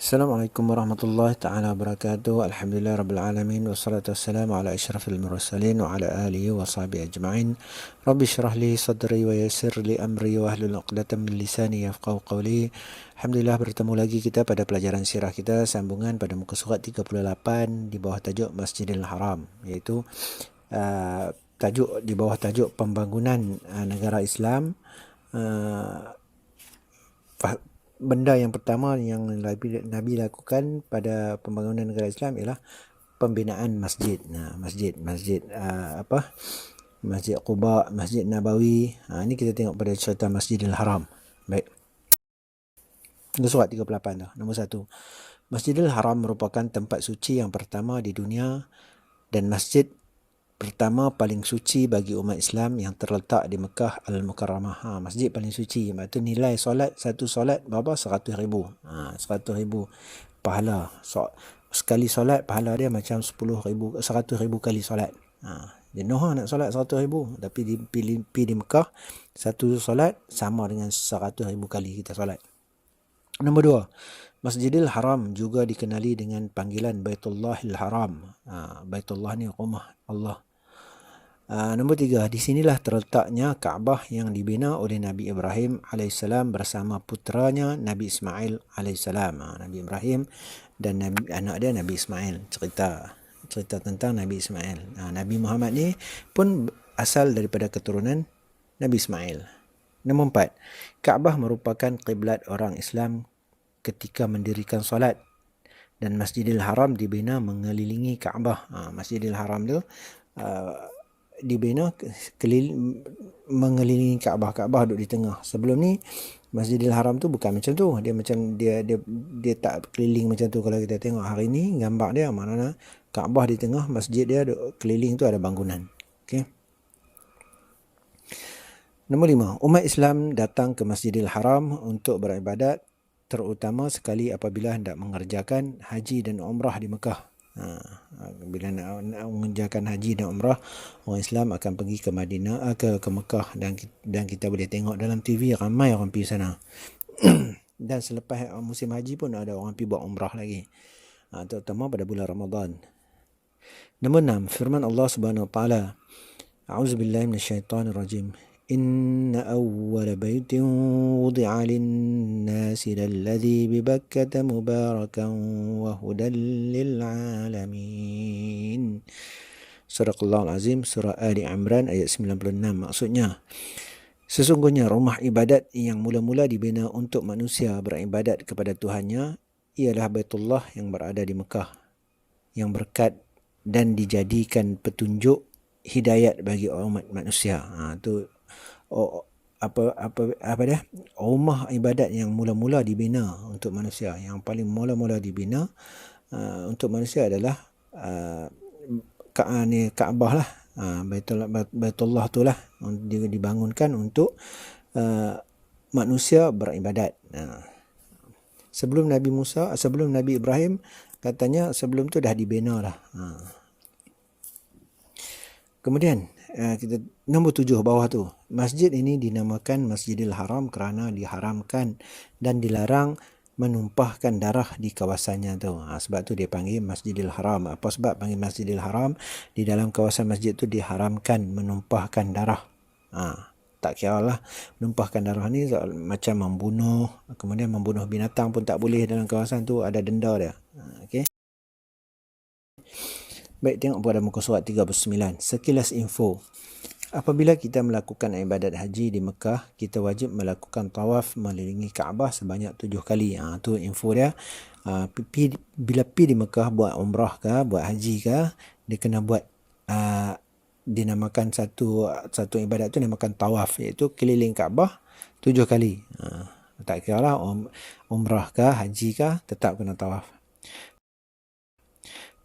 Assalamualaikum warahmatullahi ta'ala wabarakatuh. Alhamdulillah rabbil alamin. Wassalatu wassalamu ala asyrafil mursalin wa ala alihi wa sahbihi ajma'in. Rabbi syrah li sadri wa yassir li amri wa ahlul 'uqdatam min lisani yafqahu qawli. Alhamdulillah, bertemu lagi kita pada pelajaran sirah kita, sambungan pada muka surat 38 di bawah tajuk Masjidil Haram, iaitu tajuk di bawah tajuk pembangunan negara Islam. Benda yang pertama yang Nabi lakukan pada pembangunan negara Islam ialah pembinaan masjid. Masjid Quba, Masjid Nabawi. Ini kita tengok pada cerita Masjidil Haram. Baik. Surat 38 tu. Nombor 1. Masjidil Haram merupakan tempat suci yang pertama di dunia dan masjid pertama paling suci bagi umat Islam yang terletak di Mekah Al-Mukarramah. Masjid paling suci. Maksudnya nilai solat, satu solat berapa? 100,000. 100,000 pahala. Sekali solat pahala dia macam 10,000, 100,000 kali solat. Jenuh nak solat 100,000. Tapi di Mekah, satu solat sama dengan 100,000 kali kita solat. Nombor 2. Masjidil Haram juga dikenali dengan panggilan Baitullahil Haram. Baitullah ni rumah Allah. Nombor 3. Di sinilah terletaknya Kaabah yang dibina oleh Nabi Ibrahim AS bersama putranya Nabi Ismail AS. Nabi Ibrahim dan anak dia Nabi Ismail. Cerita tentang Nabi Ismail. Nabi Muhammad ni pun asal daripada keturunan Nabi Ismail. Nombor 4. Kaabah merupakan kiblat orang Islam ketika mendirikan solat, dan Masjidil Haram dibina mengelilingi Kaabah. Masjidil Haram tu dibina mengelilingi Kaabah. Kaabah duduk di tengah. Sebelum ni Masjidil Haram tu bukan macam tu. Dia macam dia tak keliling macam tu. Kalau kita tengok hari ni gambar dia, mana Kaabah di tengah, masjid dia keliling tu ada bangunan. Okey. Nombor 5. Umat Islam datang ke Masjidil Haram untuk beribadat, terutama sekali apabila hendak mengerjakan haji dan umrah di Mekah. Bila nak mengerjakan haji dan umrah, orang Islam akan pergi ke Madinah, ke Mekah, dan kita boleh tengok dalam TV ramai orang pergi sana. Dan selepas musim haji pun ada orang pergi buat umrah lagi, terutama pada bulan Ramadan. Nombor 6. Firman Allah Subhanahu wa taala, A'udzubillahi minasyaitonirrajim. Inna awwala baitin wudi'a lin-nasi lalladhi bibakkata mubarakan wa hudan lil-alamin. Surah Al-Azim, Surah Ali Imran ayat 96. Maksudnya, sesungguhnya rumah ibadat yang mula-mula dibina untuk manusia beribadat kepada Tuhannya ialah Baitullah yang berada di Mekah, yang berkat dan dijadikan petunjuk hidayat bagi umat manusia. Rumah ibadat yang mula-mula dibina untuk manusia, yang paling mula-mula dibina untuk manusia adalah Kaabah lah. Baitullah tu lah dibangunkan untuk manusia beribadat. Sebelum Nabi Ibrahim, katanya sebelum tu dah dibina lah. Kemudian kita nombor 7 bawah tu. Masjid ini dinamakan Masjidil Haram kerana diharamkan dan dilarang menumpahkan darah di kawasannya tu. Sebab tu dia panggil Masjidil Haram. Apa sebab panggil Masjidil Haram? Di dalam kawasan masjid tu diharamkan menumpahkan darah. Tak kira lah menumpahkan darah ni macam membunuh, kemudian membunuh binatang pun tak boleh dalam kawasan tu, ada denda dia. Okey. Baik, tengok pada muka surat 39. Sekilas info. Apabila kita melakukan ibadat haji di Mekah, kita wajib melakukan tawaf mengelilingi Kaabah sebanyak 7 kali. Tu info dia. Bila pergi di Mekah buat umrah ke, buat haji ke, dia kena buat dinamakan satu ibadat tu dinamakan tawaf, iaitu keliling Kaabah 7 kali. Tak kira lah umrah ke, haji ke, tetap kena tawaf.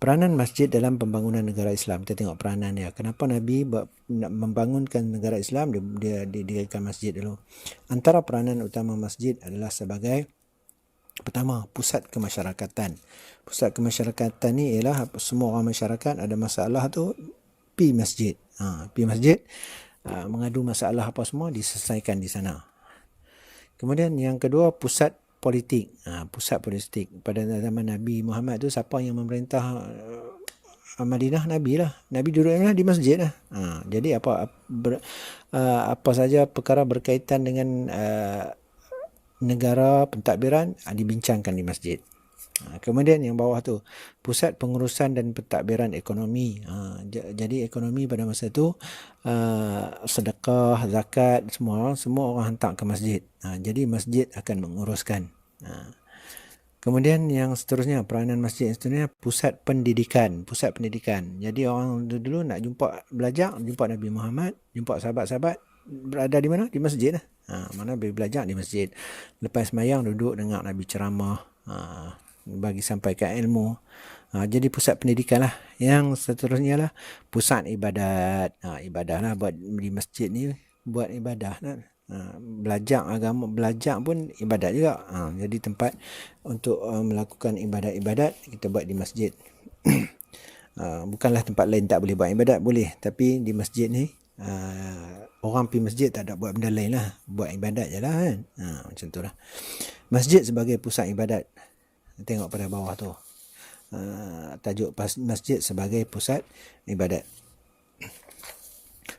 Peranan masjid dalam pembangunan negara Islam. Kita tengok peranan dia. Kenapa Nabi nak membangunkan negara Islam, dia dirikan masjid dulu. Antara peranan utama masjid adalah sebagai, pertama, pusat kemasyarakatan. Pusat kemasyarakatan ni ialah semua orang masyarakat ada masalah tu, pergi masjid. Pergi masjid, mengadu masalah apa semua, diselesaikan di sana. Kemudian yang kedua, pusat politik, pusat politik. Pada zaman Nabi Muhammad tu siapa yang memerintah Madinah? Nabi lah. Nabi duduk di masjid lah. Jadi apa saja perkara berkaitan dengan negara, pentadbiran dibincangkan di masjid. Kemudian yang bawah tu pusat pengurusan dan pentadbiran ekonomi. Jadi ekonomi pada masa tu sedekah, zakat, semua orang hantar ke masjid. Jadi masjid akan menguruskan. Kemudian yang seterusnya, peranan masjid seterusnya pusat pendidikan. Jadi orang dulu nak belajar, jumpa Nabi Muhammad, jumpa sahabat-sahabat, berada di mana? Di masjid lah. Mana belajar di masjid. Lepas sembahyang duduk dengar Nabi ceramah, bagi sampaikan ilmu. Jadi pusat pendidikan lah. Yang seterusnya lah pusat ibadat. Ibadah lah, buat di masjid ni buat ibadah lah. Belajar agama, belajar pun ibadat juga. Jadi tempat untuk melakukan ibadat-ibadat kita buat di masjid. Bukanlah tempat lain tak boleh buat ibadat, boleh, tapi di masjid ni orang pergi masjid tak ada buat benda lain lah, buat ibadat je lah kan. Macam tu lah. Masjid sebagai pusat ibadat. Tengok pada bawah tu, tajuk masjid sebagai pusat ibadat.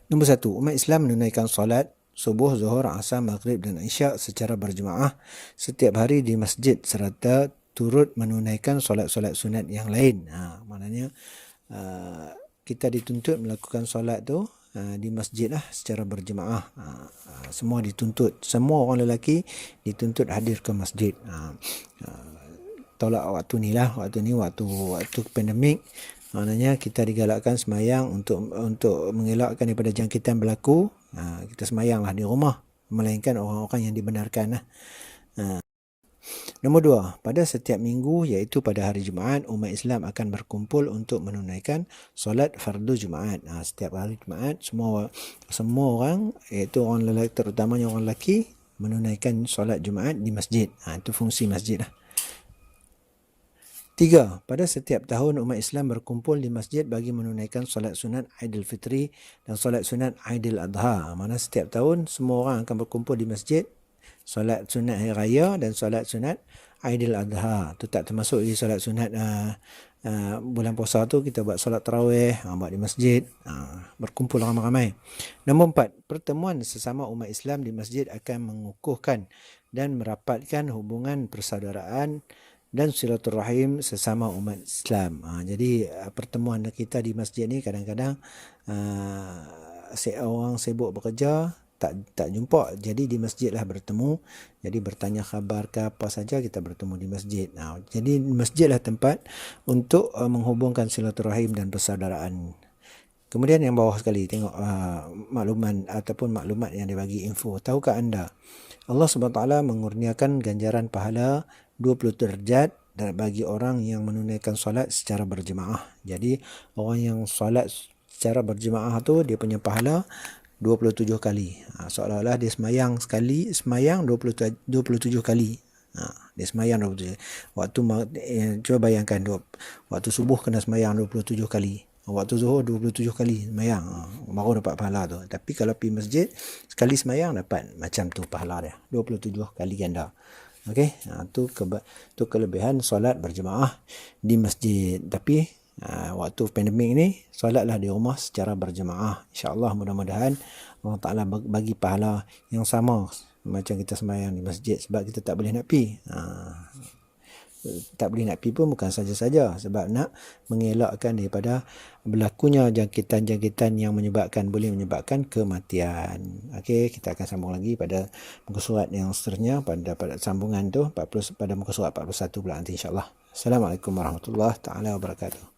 Nombor 1, umat Islam menunaikan solat subuh, zuhur, asar, maghrib dan isyak secara berjemaah setiap hari di masjid serta turut menunaikan solat-solat sunat yang lain. Maknanya kita dituntut melakukan solat tu di masjid lah secara berjemaah. Semua dituntut, semua orang lelaki dituntut hadir ke masjid. Tolak waktu ni waktu pandemik, maknanya kita digalakkan semayang untuk mengelakkan daripada jangkitan berlaku. Kita semayanglah di rumah, melainkan orang-orang yang dibenarkan lah. Nombor 2, pada setiap minggu iaitu pada hari Jumaat, umat Islam akan berkumpul untuk menunaikan solat fardu Jumaat. Setiap hari Jumaat semua orang, iaitu orang lelaki, terutamanya orang lelaki, menunaikan solat Jumaat di masjid. Itu fungsi masjid lah. 3, pada setiap tahun umat Islam berkumpul di masjid bagi menunaikan solat sunat Aidilfitri dan solat sunat Aidil Adha. Mana setiap tahun semua orang akan berkumpul di masjid, solat sunat Hari Raya dan solat sunat Aidil Adha. Itu tak termasuk lagi solat sunat bulan puasa tu kita buat solat tarawih, buat di masjid, berkumpul ramai-ramai. Nombor 4, pertemuan sesama umat Islam di masjid akan mengukuhkan dan merapatkan hubungan persaudaraan dan silaturahim sesama umat Islam. Jadi pertemuan kita di masjid ni kadang-kadang orang sibuk bekerja, tak jumpa, jadi di masjid lah bertemu. Jadi bertanya khabar ke apa saja, kita bertemu di masjid. Jadi masjid lah tempat untuk menghubungkan silaturahim dan persaudaraan. Kemudian yang bawah sekali, tengok maklumat yang dibagi info. Tahukah anda Allah SWT mengurniakan ganjaran pahala 20 derajat bagi orang yang menunaikan solat secara berjemaah. Jadi orang yang solat secara berjemaah tu dia punya pahala 27 kali. Seolah-olah dia semayang 27 kali. Dia semayang 27. Cuba bayangkan, waktu subuh kena semayang 27 kali. Waktu zuhur 27 kali semayang, baru dapat pahala tu. Tapi kalau pergi masjid, sekali semayang dapat macam tu pahala dia, 27 kali ganda. Okey, tu kelebihan solat berjemaah di masjid. Tapi waktu pandemik ni, solatlah di rumah secara berjemaah. InsyaAllah mudah-mudahan Allah Ta'ala bagi pahala yang sama macam kita sembahyang di masjid. Sebab kita tak boleh nak pergi. Tak boleh nak pergi pun bukan saja-saja, sebab nak mengelakkan daripada berlakunya jangkitan-jangkitan yang boleh menyebabkan kematian. Okey, kita akan sambung lagi pada muka surat yang seterusnya, pada sambungan tu pada muka surat 41 pula nanti insya-Allah. Assalamualaikum warahmatullahi taala wabarakatuh.